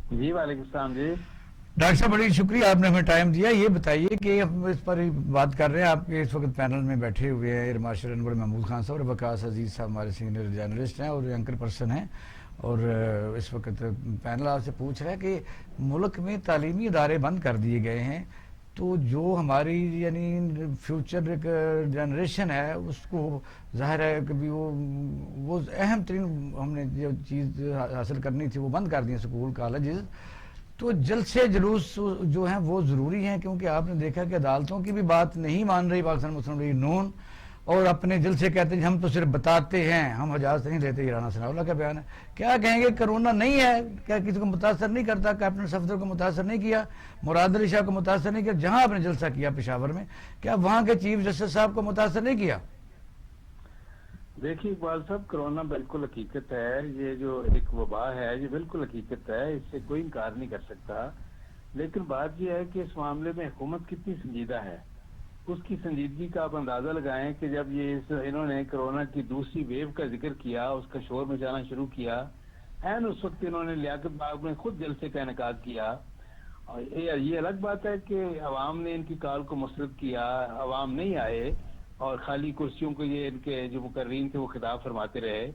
جی وعلیکم السلام. جی ڈاکٹر صاحب بڑی شکریہ آپ نے ہمیں ٹائم دیا. یہ بتائیے کہ ہم اس پر بات کر رہے ہیں، آپ کے اس وقت پینل میں بیٹھے ہوئے ہیں ایئر مارشل انور محمود خان صاحب اور وقاص عزیز صاحب ہمارے سینئر جرنلسٹ ہیں اور اینکر پرسن ہیں. اور اس وقت پینل آپ سے پوچھ رہا ہے کہ ملک میں تعلیمی ادارے بند کر دیے گئے ہیں، تو جو ہماری یعنی فیوچر ایک جنریشن ہے اس کو ظاہر ہے کہ وہ اہم ترین ہم نے جو چیز حاصل کرنی تھی وہ بند کر دی، سکول کالجز. تو جلسے جلوس جو ہیں وہ ضروری ہیں، کیونکہ آپ نے دیکھا کہ عدالتوں کی بھی بات نہیں مان رہی پاکستان مسلم لیگ نون، اور اپنے جلسے کہتے ہیں ہم تو صرف بتاتے ہیں، ہم اجازت نہیں لیتے. یہ رانا ثناء اللہ کا بیان ہے. کیا کہیں گے؟ کرونا نہیں ہے، کیا کسی کو متاثر نہیں کرتا؟ کیپٹن صفدر کو متاثر نہیں کیا، مراد علی شاہ کو متاثر نہیں کیا؟ جہاں آپ نے جلسہ کیا پشاور میں، کیا وہاں کے چیف جسٹس صاحب کو متاثر نہیں کیا؟ دیکھیے اقبال صاحب، کرونا بالکل حقیقت ہے. یہ جو ایک وبا ہے یہ بالکل حقیقت ہے، اس سے کوئی انکار نہیں کر سکتا. لیکن بات یہ ہے کہ اس معاملے میں حکومت کتنی سنجیدہ ہے، اس کی سنجیدگی کا آپ اندازہ لگائیں کہ جب انہوں نے کرونا کی دوسری ویو کا ذکر کیا، اس کا شور مچانا شروع کیا، اس وقت انہوں نے لیاقت باغ میں خود جلسے کا انعقاد کیا. اور یہ الگ بات ہے کہ عوام نے ان کی کال کو مسترد کیا، عوام نہیں آئے اور خالی کرسیوں کو یہ ان کے جو مقررین تھے وہ خطاب فرماتے رہے.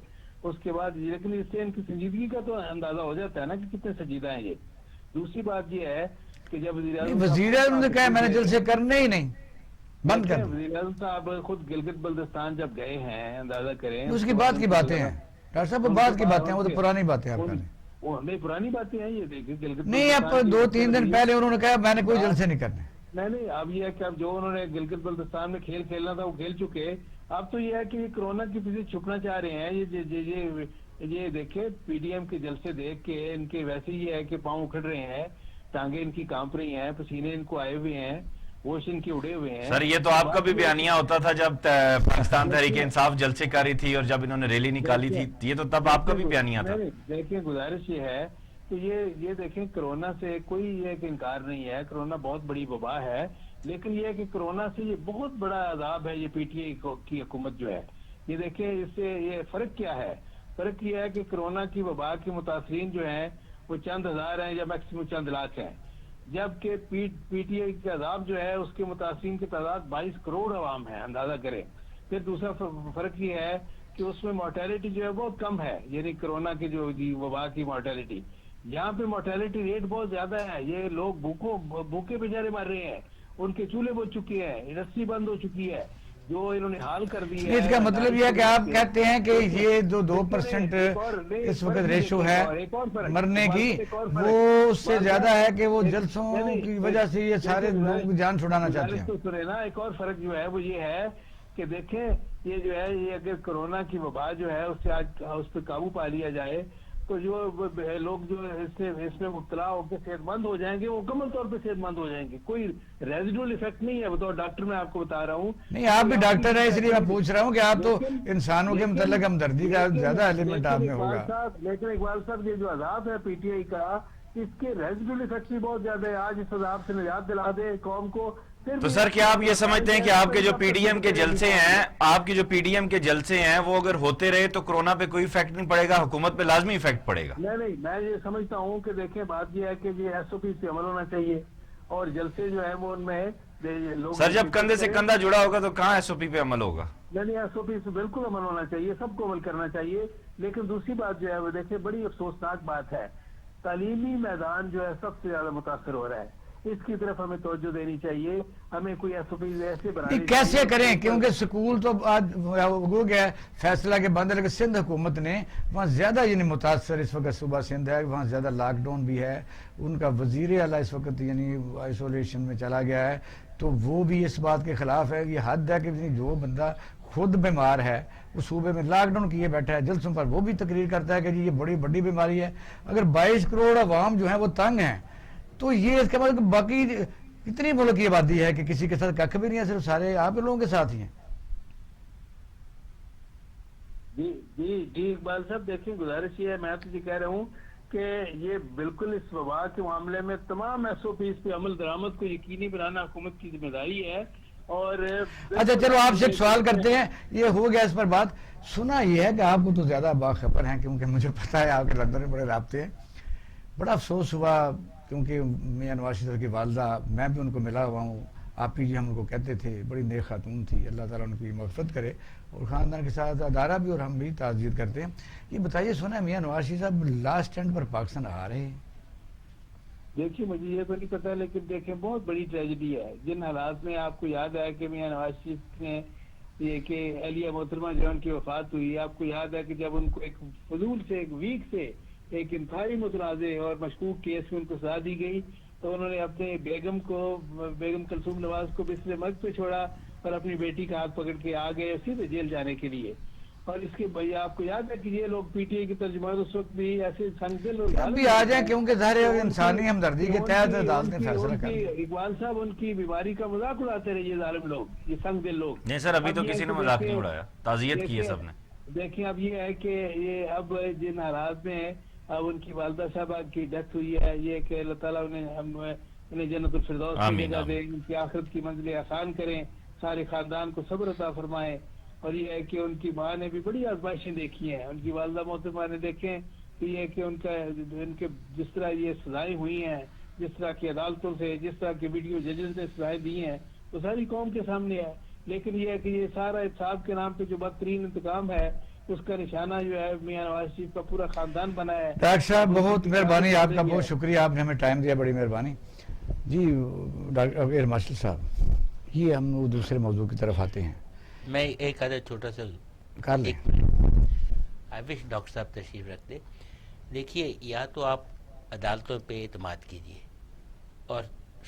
اس کے بعد لیکن اس سے ان کی سنجیدگی کا تو اندازہ ہو جاتا ہے نا کہ کتنے سنجیدہ ہیں یہ. دوسری بات یہ ہے کہ جب وزیر اعظم نے کہا میں نے جلسے کرنے ہی نہیں، بند کر. وزیر اعظم صاحب خود گلگت بلتستان جب گئے ہیں، اندازہ کریں اس کی بات کی باتیں ہیں ڈاکٹر صاحب، وہ بات کی باتیں ہیں، وہ تو پرانی باتیں آپ کا نہیں. وہ ہمیں پرانی باتیں ہیں یہ دیکھیں گلگت نہیں، اب 2-3 دن پہلے انہوں نے کہا میں نے کوئی جلسے نہیں کرنے. نہیں اب یہ ہے کہ اب جو انہوں نے گلگت بلتستان میں کھیل کھیلنا تھا وہ کھیل چکے. اب تو یہ ہے کہ یہ کرونا کی پیچھے چھپنا چاہ رہے ہیں. یہ دیکھیں پی ڈی ایم کے جلسے دیکھ کے ان کے ویسے یہ ہے کہ پاؤں اکھڑ رہے ہیں، ٹانگیں ان کی کانپ رہی ہیں، پسینے ان کو آئے ہوئے ہیں، ہوش ان کے اڑے ہوئے ہیں. سر یہ تو آپ کا بھی بیانیہ ہوتا تھا جب پاکستان تحریک انصاف جلسے کر رہی تھی اور جب انہوں نے ریلی نکالی تھی، یہ تو تب آپ کا بھی بیانیہ تھا. دیکھیں گزارش یہ ہے کہ یہ دیکھیں کرونا سے کوئی یہ انکار نہیں ہے، کرونا بہت بڑی وبا ہے، لیکن یہ ہے کہ کرونا سے یہ بہت بڑا عذاب ہے یہ پی ٹی آئی کی حکومت جو ہے. یہ دیکھیں اس سے یہ فرق کیا ہے، فرق یہ ہے کہ کرونا کی وبا کے متاثرین جو ہیں وہ چند ہزار ہیں یا میکسیمم چند لاکھ ہیں، جبکہ پی ٹی آئی کا عذاب جو ہے اس کے متاثرین کی تعداد 22 کروڑ عوام ہے، اندازہ کریں. پھر دوسرا فرق یہ ہے کہ اس میں مورٹیلٹی جو ہے بہت کم ہے، یعنی کرونا کی جو وبا کی مورٹیلٹی، یہاں پہ مورٹیلٹی ریٹ بہت زیادہ ہے. یہ لوگ بھوکے بیچارے مر رہے ہیں، ان کے چولہے بچ چکے ہیں، انڈسٹری بند ہو چکی ہے، جو انہوں نے حال کر دی ہے. اس کا مطلب یہ ہے کہ آپ کہتے ہیں کہ یہ جو 2% اس وقت ریشو ہے مرنے کی، وہ اس سے زیادہ ہے کہ وہ جلسوں کی وجہ سے یہ سارے لوگ جان چھڑانا چاہتے ہیں. ایک اور فرق جو ہے وہ یہ ہے کہ دیکھیں یہ جو ہے یہ اگر کرونا کی وبا جو ہے اس پہ قابو پا لیا جائے تو جو لوگ جو اس میں مبتلا ہو کے صحت مند ہو جائیں گے وہ مکمل طور پہ صحت مند ہو جائیں گے. کوئی ریزیڈول ایفیکٹ نہیں ہے، بطور ڈاکٹر میں آپ کو بتا رہا ہوں. نہیں آپ بھی ڈاکٹر ہیں اس لیے میں پوچھ رہا ہوں کہ آپ تو انسانوں کے متعلق ہمدردی کا زیادہ ایلیمنٹ آپ میں ہوگا. لیکن اقبال صاحب یہ جو عذاب ہے پی ٹی آئی کا، اس کے ریزیڈول ایفیکٹ بھی بہت زیادہ ہے. آج اس عذاب سے نجات دلا دے قوم کو. تو سر کیا آپ یہ سمجھتے ہیں کہ آپ کے جو پی ڈی ایم کے جلسے ہیں، آپ کے جو پی ڈی ایم کے جلسے ہیں وہ اگر ہوتے رہے تو کرونا پہ کوئی ایفیکٹ نہیں پڑے گا، حکومت پہ لازمی ایفیکٹ پڑے گا؟ نہیں میں یہ سمجھتا ہوں کہ دیکھیں بات یہ ہے کہ یہ ایس او پی پہ عمل ہونا چاہیے اور جلسے جو ہے وہ ان میں لوگ. سر جب کندھے سے کندھا جڑا ہوگا تو کہاں ایس او پی پہ عمل ہوگا؟ نہیں ایس او پی سے بالکل عمل ہونا چاہیے، سب کو عمل کرنا چاہیے. لیکن دوسری بات جو ہے وہ دیکھیں بڑی افسوسناک بات ہے، تعلیمی میدان جو ہے سب سے زیادہ متاثر ہو رہا ہے. اس کی طرف ہمیں توجہ دینی چاہیے، ہمیں کوئی ایس او پی ایسے بنانے کیسے کریں، کیونکہ سکول تو آج ہو گیا فیصلہ کے بند ہے، لیکن سندھ حکومت نے وہاں زیادہ یعنی متاثر اس وقت صوبہ سندھ ہے، وہاں زیادہ لاک ڈاؤن بھی ہے. ان کا وزیر اعلیٰ اس وقت یعنی آئسولیشن میں چلا گیا ہے، تو وہ بھی اس بات کے خلاف ہے. یہ حد ہے کہ جو بندہ خود بیمار ہے وہ صوبے میں لاک ڈاؤن کیے بیٹھا ہے، جلسوں پر وہ بھی تقریر کرتا ہے کہ جی یہ بڑی بڑی بیماری ہے. اگر 22 کروڑ عوام جو ہیں وہ تنگ ہیں تو یہ اس کے بعد باقی کتنی ملک کی آبادی ہے کہ کسی کے ساتھ ککھ بھی نہیں ہے، صرف سارے آپ لوگوں کے ساتھ ہی ہیں. جی اقبال صاحب دیکھیں گزارش یہ ہے، میں تو یہ کہہ رہا ہوں کہ یہ بالکل اس وبا کے معاملے میں تمام ایس او پیز پہ عمل درآمد کو یقینی بنانا حکومت کی ذمہ داری ہے. اور اچھا چلو آپ سے ایک سوال کرتے ہیں، یہ ہو گیا اس پر بات. سنا یہ ہے کہ آپ کو تو زیادہ باخبر ہیں کیونکہ مجھے پتا ہے آپ کے لندن میں بڑے رابطے ہیں. بڑا افسوس ہوا کیونکہ میاں نواز شریف کی والدہ، میں بھی ان کو ملا ہوا ہوں، آپ ہی جی ہم ان کو کہتے تھے، بڑی نیک خاتون تھی، اللہ تعالیٰ ان کی مغفرت کرے، اور خاندان کے ساتھ ادارہ بھی اور ہم بھی تعزیت کرتے ہیں. یہ بتائیے سنا ہے میاں نواز شریف صاحب لاسٹ اینڈ پر پاکستان آ رہے ہیں؟ دیکھیے مجھے یہ تو نہیں پتا، لیکن دیکھیں بہت بڑی ٹریجڈی ہے. جن حالات میں آپ کو یاد ہے کہ میاں نواز شریف نے یہ کہ اہلیہ محترمہ جو ان کی وفات ہوئی، آپ کو یاد ہے کہ جب ان کو ایک فضول سے ایک ویک سے ایک انتہائی متنازع اور مشکوک کیس میں ان کو سزا دی گئی تو انہوں نے اپنے بیگم کلثوم نواز کو بستر مرگ پہ چھوڑا اور اپنی بیٹی کا ہاتھ پکڑ کے آ گئے سیدھے جیل جانے کے لیے. اور اس کے آپ کو یاد ہے کہ یہ لوگ پی ٹی آئی کے ترجمان اس وقت بھی ایسے سنگ دل اور بھی آ جائیں کیونکہ ظاہر انسانی ہمدردی کے تحت عدالت نے فیصلہ کر دیا. اقبال صاحب ان کی بیماری کا مذاق اڑاتے رہے یہ ظالم لوگ، یہ سنگ دل لوگ. نہیں سر ابھی تو کسی نے مذاق نہیں اڑایا، تعزیت کی ہے سب نے. دیکھیں اب یہ ہے کہ یہ اب جن حالات میں اب ان کی والدہ صاحبہ کی ڈیتھ ہوئی ہے، یہ کہ اللہ تعالیٰ انہیں انہیں جنت الفردوس کی آمین، جگہ آمین۔ دیں، ان کی آخرت کی منزلیں آسان کریں، سارے خاندان کو صبر عطا فرمائیں۔ اور یہ ہے کہ ان کی ماں نے بھی بڑی آزمائشیں دیکھی ہیں، ان کی والدہ محترمہ نے دیکھیں کہ یہ کہ ان کے جس طرح یہ سزائیں ہوئی ہیں، جس طرح کی عدالتوں سے، جس طرح کی ویڈیو ججز نے سزائیں دی ہیں، تو ساری قوم کے سامنے ہے۔ لیکن یہ ہے کہ یہ سارا احتساب کے نام پہ جو بدترین انتقام ہے، اس کا نشانہ جو ہے میاں نواز شریف کا پورا خاندان بنا ہے۔ ڈاکٹر صاحب بہت مہربانی، آپ کا بہت شکریہ، آپ نے ہمیں ٹائم دیا، بڑی مہربانی جی۔ ڈاکٹر ایئر مارشل صاحب، یہ ہم وہ دوسرے موضوع کی طرف آتے ہیں، میں ایک آدھا چھوٹا سا کر لیں۔ ایک منٹ، آئی وش ڈاکٹر صاحب تشریف رکھ دیں۔ دیکھیے، یا تو آپ عدالتوں پہ اعتماد کیجیے، اور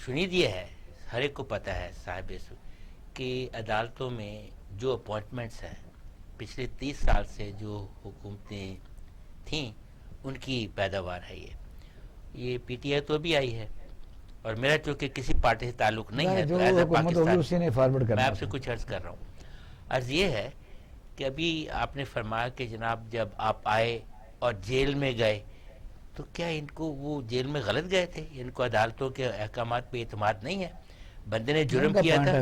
شنید یہ ہے، ہر ایک کو پتہ ہے صاحب کہ عدالتوں میں جو اپوائنٹمنٹس ہیں پچھلے 30 سال سے جو حکومتیں تھیں ان کی پیداوار ہے یہ پی ٹی آئی تو بھی آئی ہے، اور میرا چونکہ کسی پارٹی سے تعلق نہیں ہے، جو تو ایز اے حکومت ہوگی اسی نے فارورڈ کرنا میں آپ سے ہے۔ کچھ عرض کر رہا ہوں۔ عرض یہ ہے کہ ابھی آپ نے فرمایا کہ جناب جب آپ آئے اور جیل میں گئے، تو کیا ان کو وہ جیل میں غلط گئے تھے؟ ان کو عدالتوں کے احکامات پہ اعتماد نہیں ہے؟ بندے نے جرم کیا تھا،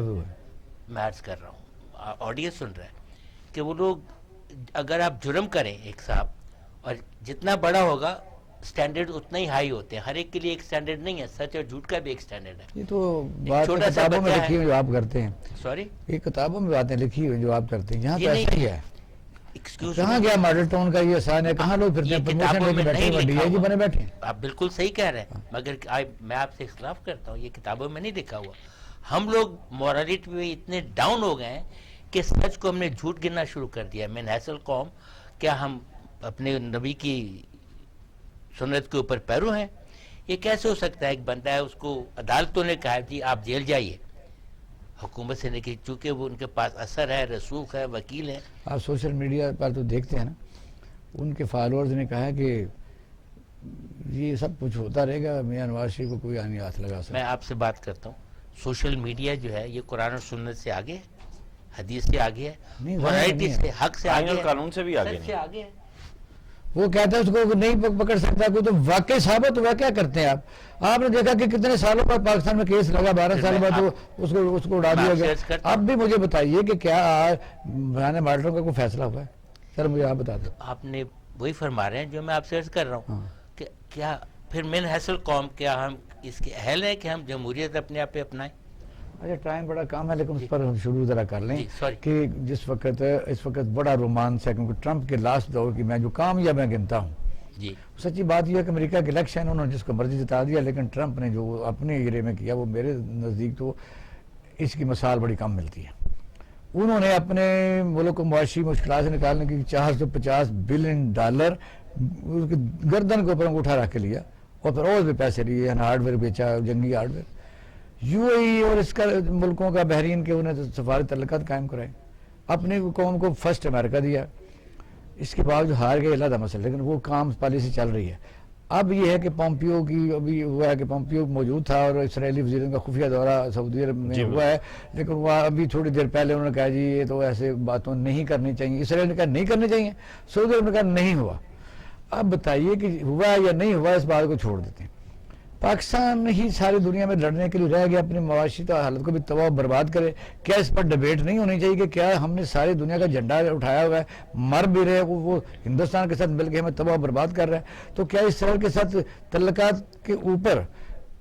میں عرض کر رہا ہوں، آڈینس سن رہا ہے کہ وہ لوگ، اگر آپ جرم کریں ایک صاحب، اور جتنا بڑا ہوگا سٹینڈرڈ اتنا ہی ہائی ہوتے ہیں، ہر ایک کے لیے ایک سٹینڈرڈ نہیں ہے، سچ اور جھوٹ کا بھی ایک سٹینڈرڈ ہے۔ یہ تو بات چھوٹا سا کتابوں میں بچہ لکھی ہوئی جو آپ کرتے ہیں، سوری، یہ کتابوں میں باتیں لکھی ہوئی جو آپ کرتے ہیں، یہاں تو یہ ایسا ہی ہے۔ ایکسکیوز کہاں گیا ماڈل ٹاؤن کا یہ آسان ہے، کہاں لوگ پھرتے ہیں، پروموشن لے کے بیٹھے ہیں، ڈی آئی جی بنے بیٹھے ہیں۔ آپ بالکل صحیح کہہ رہے ہیں، مگر میں آپ سے اختلاف کرتا ہوں، یہ کتابوں میں نہیں لکھا ہوا۔ ہم لوگ مورالٹی میں اتنے ڈاؤن ہو گئے ہیں کہ سچ کو ہم نے جھوٹ گننا شروع کر دیا۔ میں حیثیت قوم، کیا ہم اپنے نبی کی سنت کے اوپر پیرو ہیں؟ یہ کیسے ہو سکتا ہے؟ ایک بندہ ہے، اس کو عدالتوں نے کہا جی آپ جیل جائیے، حکومت سے نہیں، کہ چونکہ وہ ان کے پاس اثر ہے، رسوخ ہے، وکیل ہیں۔ آپ سوشل میڈیا پر تو دیکھتے ہیں نا، ان کے فالوورز نے کہا کہ یہ سب کچھ ہوتا رہے گا، میاں نواز شریف کو کوئی آنے ہاتھ لگا سکتا۔ میں آپ سے بات کرتا ہوں، سوشل میڈیا جو ہے یہ قرآن اور سنت سے آگے ہے، حدیث سے آگے ہے، نہیں، ورائٹی نہیں سے، حق سے آئین آگے اور ہے، قانون سے بھی آگے سچ نہیں۔ سے آگے ہے۔ وہ کہتا ہے اس کو نہیں پکڑ سکتا کوئی، تو واقعی ثابت ہوا، کیا کرتے ہیں آپ نے دیکھا کہ کتنے سالوں بعد پاکستان میں کیس لگا، 12 سال بعد اس کو اڑا دیا گیا۔ اب بھی مجھے بتائیے کہ کیا بہانے مارٹروں کا کوئی فیصلہ ہوا ہے؟ سر مجھے آپ بتا دو۔ آپ نے وہی فرما رہے ہیں جو میں آپ سے عرض کر رہا ہوں ہاں۔ کہ کیا پھر من حیث قوم، کیا ہم اس کے اہل ہیں کہ ہم جمہوریت اپنے آپ پہ اپنائیں؟ اچھا ٹائم بڑا کام ہے، لیکن اس پر ہم شروع ذرا کر لیں جی، sorry۔ کہ اس وقت بڑا رومانس ہے، کیونکہ ٹرمپ کے لاسٹ دور کی میں جو کامیاب میں گنتا ہوں، جی، سچی بات یہ ہے کہ امریکہ کے الیکشن انہوں نے جس کو مرضی جتا دیا، لیکن ٹرمپ نے جو اپنے ایرے میں کیا، وہ میرے نزدیک تو اس کی مثال بڑی کم ملتی ہے۔ انہوں نے اپنے ملک کو معاشی مشکلات سے نکالنے کی $450 بلین اس کی گردن کے اوپر اٹھا رکھ کے لیا، اور پھر اور بھی پیسے لیے، ہارڈ ویئر بیچا، جنگی ہارڈ ویئر، یو اے ای اور اس کا ملکوں کا، بحرین کے، انہیں سفارت تعلقات قائم کرائے، اپنی قوم کو فرسٹ امریکہ دیا۔ اس کے باوجود ہار گئے، علیحدہ مسئلہ، لیکن وہ کام پالیسی چل رہی ہے۔ اب یہ ہے کہ پومپیو کی ابھی ہوا ہے کہ پومپیو موجود تھا، اور اسرائیلی وزیر کا خفیہ دورہ سعودی عرب میں ہوا ہے، لیکن وہ ابھی تھوڑی دیر پہلے انہوں نے کہا جی یہ تو ایسے باتوں نہیں کرنی چاہیے، اسرائیل نے کہا نہیں کرنی چاہیے، سعودی عرب نے کہا نہیں ہوا۔ اب بتائیے کہ ہوا یا نہیں ہوا، اس بات کو چھوڑ دیتے ہیں۔ پاکستان ہی ساری دنیا میں لڑنے کے لیے رہ گیا، اپنی معاشی حالت کو بھی تباہ و برباد کرے۔ کیا اس پر ڈیبیٹ نہیں ہونی چاہیے کہ کیا ہم نے ساری دنیا کا جھنڈا اٹھایا ہوا ہے، مر بھی رہے، وہ ہندوستان کے ساتھ مل کے ہمیں تباہ و برباد کر رہا ہے، تو کیا اسرائیل کے ساتھ تعلقات کے اوپر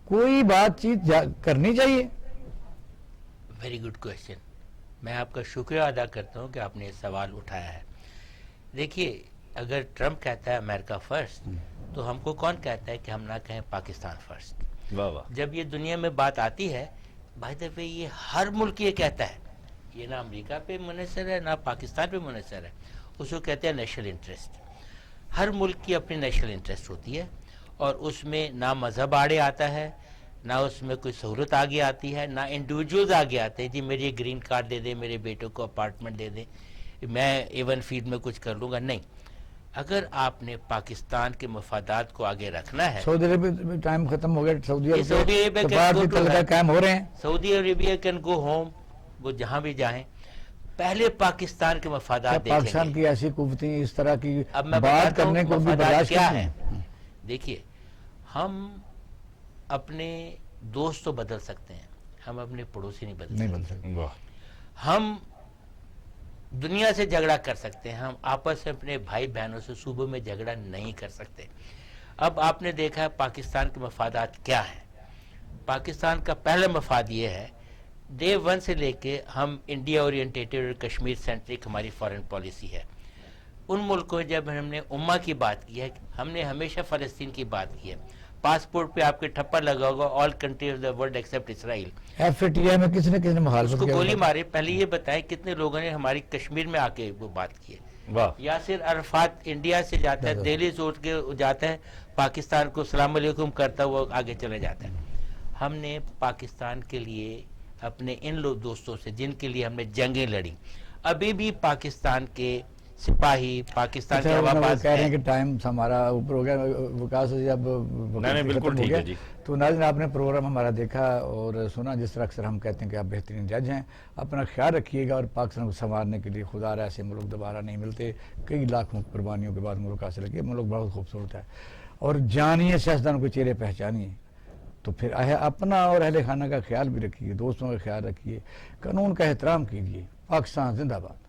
کوئی بات چیت کرنی چاہیے؟ ویری گڈ کویشچن، میں آپ کا شکریہ ادا کرتا ہوں کہ آپ نے یہ سوال اٹھایا ہے۔ دیکھیے، اگر ٹرمپ کہتا ہے امریکہ فرسٹ، تو ہم کو کون کہتا ہے کہ ہم نہ کہیں پاکستان فرسٹ؟ واہ واہ۔ جب یہ دنیا میں بات آتی ہے، بائی دا وے یہ ہر ملک یہ کہتا ہے، یہ نہ امریکہ پہ منحصر ہے نہ پاکستان پہ منحصر ہے، اس کو کہتے ہیں نیشنل انٹرسٹ۔ ہر ملک کی اپنی نیشنل انٹرسٹ ہوتی ہے، اور اس میں نہ مذہب آڑے آتا ہے، نہ اس میں کوئی سہولت آگے آتی ہے، نہ انڈیویجولز آگے آتے ہیں جی میری ایک گرین کارڈ دے دیں، میرے بیٹوں کو اپارٹمنٹ دے دیں، میں ایون فیلڈ میں کچھ کر لوں گا۔ نہیں، اگر آپ نے پاکستان کے مفادات کو آگے رکھنا ہے، سعودی عرب میں ٹائم ختم ہو گیا، سعودی یہ سعودی عرب عرب کے can بعد go بھی to تعلقات hell۔ قائم ہو رہے ہیں۔ سعودی عربیہ کین گو ہوم، وہ جہاں بھی جائیں، پہلے پاکستان کے مفادات دیکھیں پاکستان گے۔ کی ایسی قوتیں اس طرح کی اب میں بات بتاتا ہوں کرنے کو بھی مفادات برداشت کیا کرتے ہے۔ ہیں۔ دیکھیے، ہم اپنے دوست تو بدل سکتے ہیں، ہم اپنے پڑوسی نہیں بدل نہیں سکتے۔ بن سکتے. واہ، ہم دنیا سے جھگڑا کر سکتے ہیں، ہم آپس میں اپنے بھائی بہنوں سے صوبوں میں جھگڑا نہیں کر سکتے۔ اب آپ نے دیکھا ہے پاکستان کے مفادات کیا ہیں۔ پاکستان کا پہلا مفاد یہ ہے، ڈے ون سے لے کے ہم انڈیا اورینٹیٹڈ اور کشمیر سینٹرک ہماری فارن پالیسی ہے۔ ان ملکوں جب ہم نے امہ کی بات کی ہے، ہم نے ہمیشہ فلسطین کی بات کی ہے۔ پاسپورٹ پہ آپ کے ٹھپا لگا ہوگا all country of the world except Israel. FATI میں کس نے اس مخالفت کو کیا گولی ہوگا؟ مارے، پہلے یہ بتائیں کتنے لوگوں نے ہماری کشمیر میں آ کے وہ بات کی ہے۔ واہ، یاسر عرفات انڈیا سے جاتا ہے، دہلی سے اٹھ کے جاتا ہے، پاکستان کو السلام علیکم کرتا ہے، وہ آگے چلا جاتا ہے۔ ہم نے پاکستان کے لیے اپنے ان لوگ دوستوں سے جن کے لیے ہم نے جنگیں لڑی، ابھی بھی پاکستان کے سپاہی، پاکستان کے اچھا، وہ ہوا کہہ رہے ہیں باز کہ ٹائم ہمارا اوپر ہو گیا، وکاس جی اب نہیں، بالکل ختم ہو ٹھیک گیا. ہے جی۔ تو ناظرین آپ نے پروگرام ہمارا دیکھا اور سنا، جس طرح اکثر ہم کہتے ہیں کہ آپ بہترین جج ہیں، اپنا خیال رکھیے گا، اور پاکستان کو سنوارنے کے لیے خدا رہا ایسے ملک دوبارہ نہیں ملتے، کئی لاکھوں قربانیوں کے بعد ملک حاصل کیا، ملک بہت خوبصورت ہے، اور جانیے سیاستدانوں کے چہرے پہچانیے، تو پھر اپنا اور اہل خانہ کا خیال بھی رکھیے، دوستوں کا خیال رکھیے، قانون کا احترام کیجیے۔ پاکستان زندہ باد۔